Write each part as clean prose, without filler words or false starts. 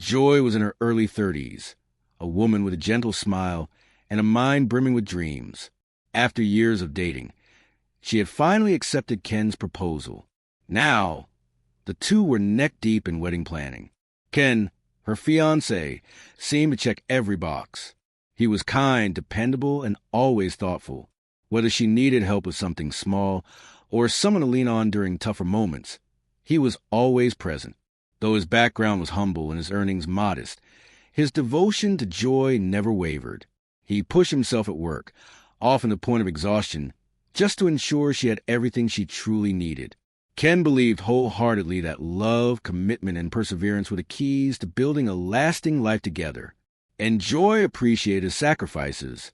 Joy was in her early 30s, a woman with a gentle smile and a mind brimming with dreams. After years of dating, she had finally accepted Ken's proposal. Now, the two were neck-deep in wedding planning. Ken, her fiancé, seemed to check every box. He was kind, dependable, and always thoughtful. Whether she needed help with something small or someone to lean on during tougher moments, he was always present. Though his background was humble and his earnings modest, his devotion to Joy never wavered. He pushed himself at work, often to the point of exhaustion, just to ensure she had everything she truly needed. Ken believed wholeheartedly that love, commitment, and perseverance were the keys to building a lasting life together. And Joy appreciated his sacrifices.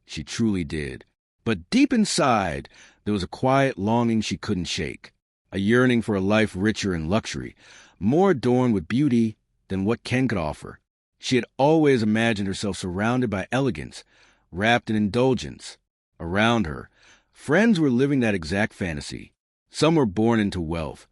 She truly did. But deep inside, there was a quiet longing she couldn't shake, a yearning for a life richer in luxury, more adorned with beauty than what Ken could offer. She had always imagined herself surrounded by elegance, wrapped in indulgence. Around her, friends were living that exact fantasy. Some were born into wealth.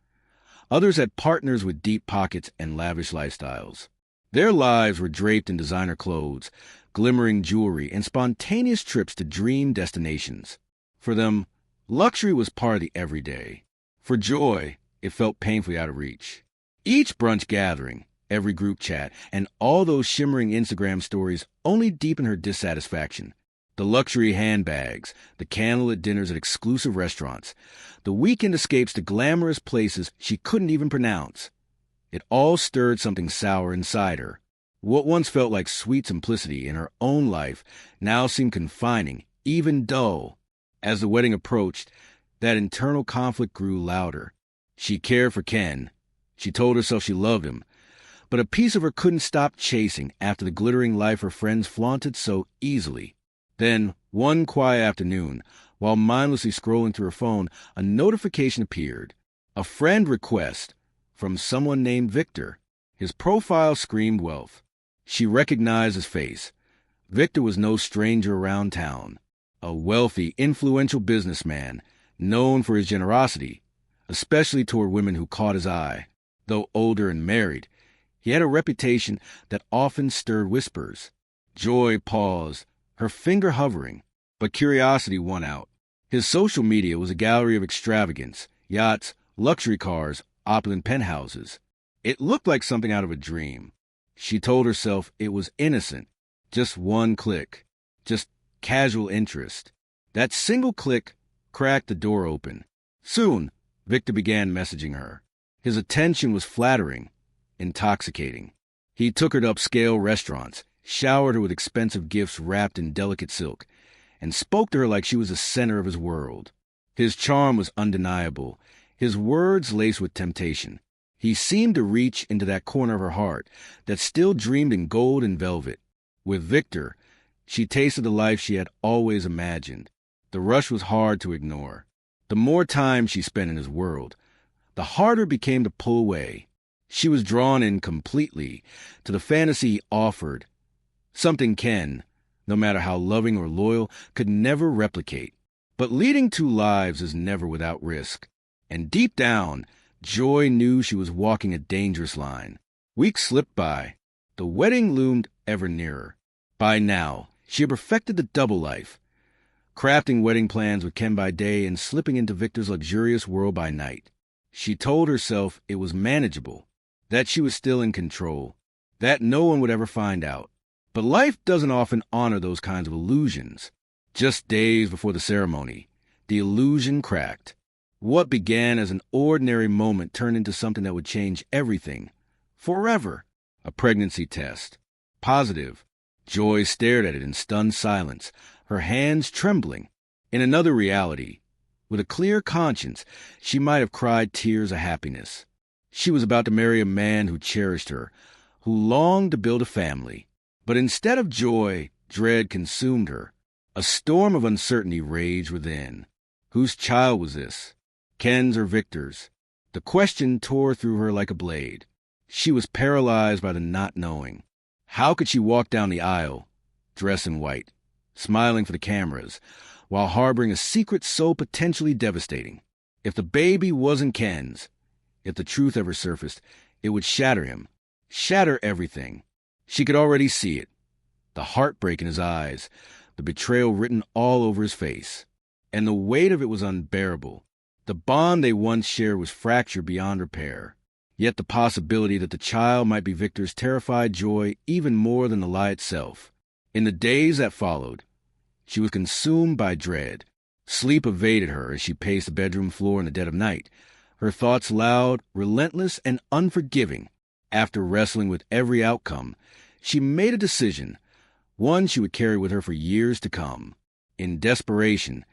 Others had partners with deep pockets and lavish lifestyles. Their lives were draped in designer clothes, glimmering jewelry, and spontaneous trips to dream destinations. For them, luxury was part of the everyday. For Joy, it felt painfully out of reach. Each brunch gathering, every group chat, and all those shimmering Instagram stories only deepened her dissatisfaction. The luxury handbags, the candlelit dinners at exclusive restaurants, the weekend escapes to glamorous places she couldn't even pronounce. It all stirred something sour inside her. What once felt like sweet simplicity in her own life now seemed confining, even dull. As the wedding approached, that internal conflict grew louder. She cared for Ken. She told herself she loved him. But a piece of her couldn't stop chasing after the glittering life her friends flaunted so easily. Then, one quiet afternoon, while mindlessly scrolling through her phone, a notification appeared. A friend request from someone named Victor. His profile screamed wealth. She recognized his face. Victor was no stranger around town. A wealthy, influential businessman, known for his generosity, especially toward women who caught his eye. Though older and married, he had a reputation that often stirred whispers. Joy paused, her finger hovering, but curiosity won out. His social media was a gallery of extravagance, yachts, luxury cars, opulent penthouses. It looked like something out of a dream. She told herself it was innocent, just one click, just casual interest. That single click cracked the door open. Soon, Victor began messaging her. His attention was flattering, intoxicating. He took her to upscale restaurants, showered her with expensive gifts wrapped in delicate silk, and spoke to her like she was the center of his world. His charm was undeniable, his words laced with temptation. He seemed to reach into that corner of her heart that still dreamed in gold and velvet. With Victor, she tasted the life she had always imagined. The rush was hard to ignore. The more time she spent in his world, the harder it became to pull away. She was drawn in completely to the fantasy he offered, something Ken, no matter how loving or loyal, could never replicate. But leading two lives is never without risk. And deep down, Joy knew she was walking a dangerous line. Weeks slipped by. The wedding loomed ever nearer. By now, she had perfected the double life, crafting wedding plans with Ken by day and slipping into Victor's luxurious world by night. She told herself it was manageable, that she was still in control, that no one would ever find out. But life doesn't often honor those kinds of illusions. Just days before the ceremony, the illusion cracked. What began as an ordinary moment turned into something that would change everything, forever. A pregnancy test. Positive. Joy stared at it in stunned silence, her hands trembling. In another reality, with a clear conscience, she might have cried tears of happiness. She was about to marry a man who cherished her, who longed to build a family. But instead of joy, dread consumed her. A storm of uncertainty raged within. Whose child was this? Ken's or Victor's? The question tore through her like a blade. She was paralyzed by the not knowing. How could she walk down the aisle, dressed in white, smiling for the cameras, while harboring a secret so potentially devastating? If the baby wasn't Ken's, if the truth ever surfaced, it would shatter him. shatter everything. She could already see it. The heartbreak in his eyes, the betrayal written all over his face. And the weight of it was unbearable. The bond they once shared was fractured beyond repair. Yet the possibility that the child might be Victor's terrified Joy even more than the lie itself. In the days that followed, she was consumed by dread. Sleep evaded her as she paced the bedroom floor in the dead of night, her thoughts loud, relentless, and unforgiving. After wrestling with every outcome, she made a decision, one she would carry with her for years to come. In desperation,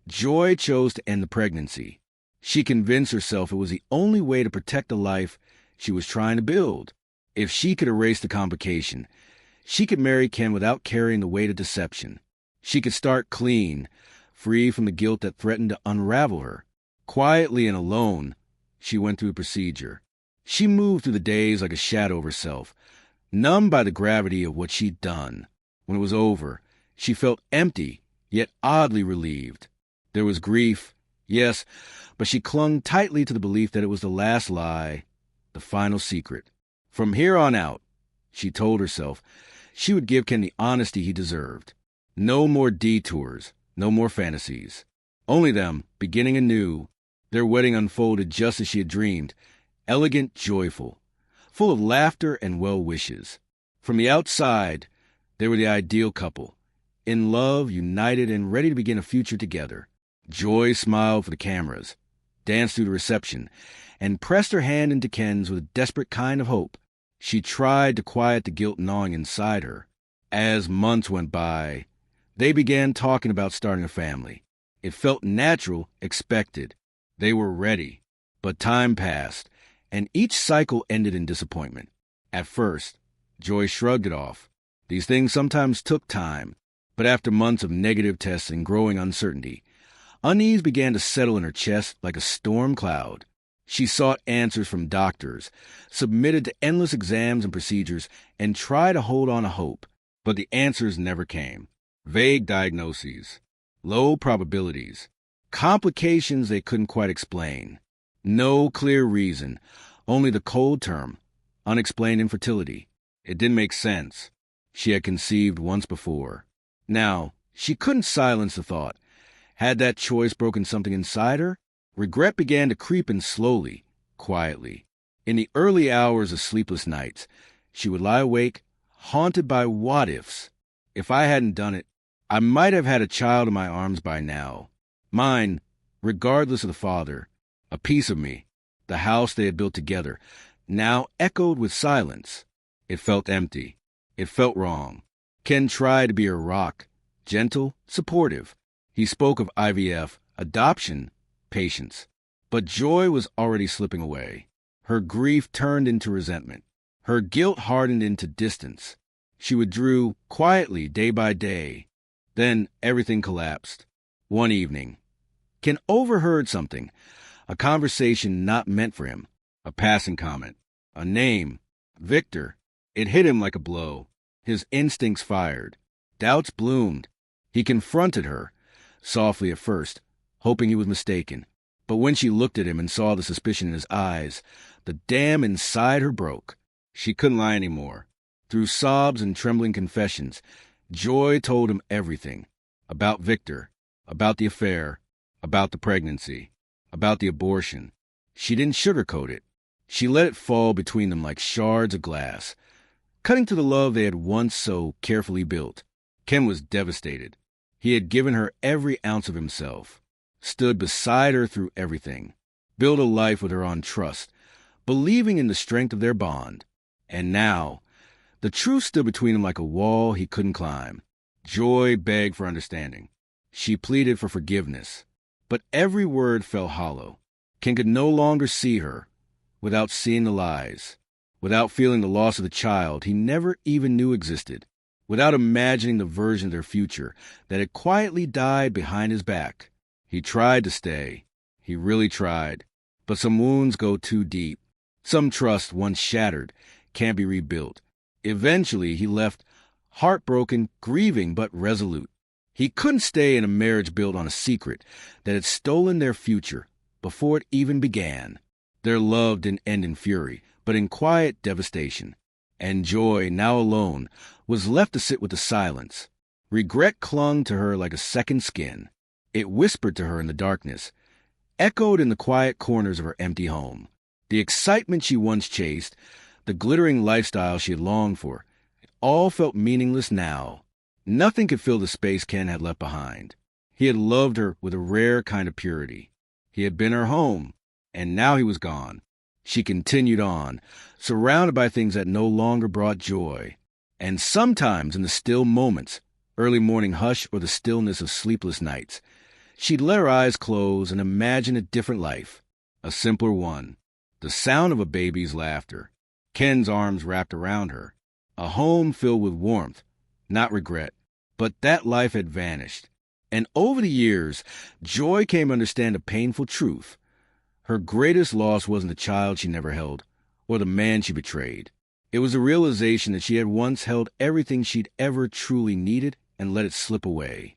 Joy chose to end the pregnancy. She convinced herself it was the only way to protect the life she was trying to build. If she could erase the complication, she could marry Ken without carrying the weight of deception. She could start clean, free from the guilt that threatened to unravel her. Quietly and alone, she went through the procedure. She moved through the days like a shadow of herself, numbed by the gravity of what she'd done. When it was over, she felt empty, yet oddly relieved. There was grief, yes, but she clung tightly to the belief that it was the last lie, the final secret. From here on out, she told herself, she would give Ken the honesty he deserved. No more detours, no more fantasies. Only them, beginning anew. Their wedding unfolded just as she had dreamed, elegant, joyful, full of laughter and well wishes. From the outside, they were the ideal couple, in love, united, and ready to begin a future together. Joy smiled for the cameras, danced through the reception, and pressed her hand into Ken's with a desperate kind of hope. She tried to quiet the guilt gnawing inside her. As months went by, they began talking about starting a family. It felt natural, expected. They were ready. But time passed, and each cycle ended in disappointment. At first, Joy shrugged it off. These things sometimes took time, but after months of negative tests and growing uncertainty, unease began to settle in her chest like a storm cloud. She sought answers from doctors, submitted to endless exams and procedures, and tried to hold on to hope. But the answers never came. Vague diagnoses, low probabilities, complications they couldn't quite explain. No clear reason, only the cold term, unexplained infertility. It didn't make sense. She had conceived once before. Now, she couldn't silence the thought. Had that choice broken something inside her? Regret began to creep in slowly, quietly. In the early hours of sleepless nights, she would lie awake, haunted by what-ifs. If I hadn't done it, I might have had a child in my arms by now. Mine, regardless of the father, a piece of me, the house they had built together, now echoed with silence. It felt empty. It felt wrong. Ken tried to be her rock, gentle, supportive. He spoke of IVF, adoption, patience. But Joy was already slipping away. Her grief turned into resentment. Her guilt hardened into distance. She withdrew quietly day by day. Then everything collapsed. One evening, Ken overheard something, a conversation not meant for him, a passing comment, a name, Victor. It hit him like a blow. His instincts fired. Doubts bloomed. He confronted her, softly at first, hoping he was mistaken. But when she looked at him and saw the suspicion in his eyes, the dam inside her broke. She couldn't lie anymore. Through sobs and trembling confessions, Joy told him everything. About Victor, about the affair, about the pregnancy, about the abortion. She didn't sugarcoat it. She let it fall between them like shards of glass, cutting to the love they had once so carefully built. Ken was devastated. He had given her every ounce of himself, stood beside her through everything, built a life with her on trust, believing in the strength of their bond. And now, the truth stood between him like a wall he couldn't climb. Joy begged for understanding. She pleaded for forgiveness. But every word fell hollow. Ken could no longer see her without seeing the lies, without feeling the loss of the child he never even knew existed, without imagining the version of their future that had quietly died behind his back. He tried to stay. He really tried. But some wounds go too deep. Some trust, once shattered, can't be rebuilt. Eventually, he left, heartbroken, grieving, but resolute. He couldn't stay in a marriage built on a secret that had stolen their future before it even began. Their love didn't end in fury, but in quiet devastation. And Joy, now alone, was left to sit with the silence. Regret clung to her like a second skin. It whispered to her in the darkness, echoed in the quiet corners of her empty home. The excitement she once chased, the glittering lifestyle she had longed for, it all felt meaningless now. Nothing could fill the space Ken had left behind. He had loved her with a rare kind of purity. He had been her home, and now he was gone. She continued on, surrounded by things that no longer brought joy. And sometimes in the still moments, early morning hush or the stillness of sleepless nights, she'd let her eyes close and imagine a different life, a simpler one. The sound of a baby's laughter, Ken's arms wrapped around her, a home filled with warmth, not regret. But that life had vanished. And over the years, Joy came to understand a painful truth. Her greatest loss wasn't the child she never held, or the man she betrayed. It was the realization that she had once held everything she'd ever truly needed and let it slip away.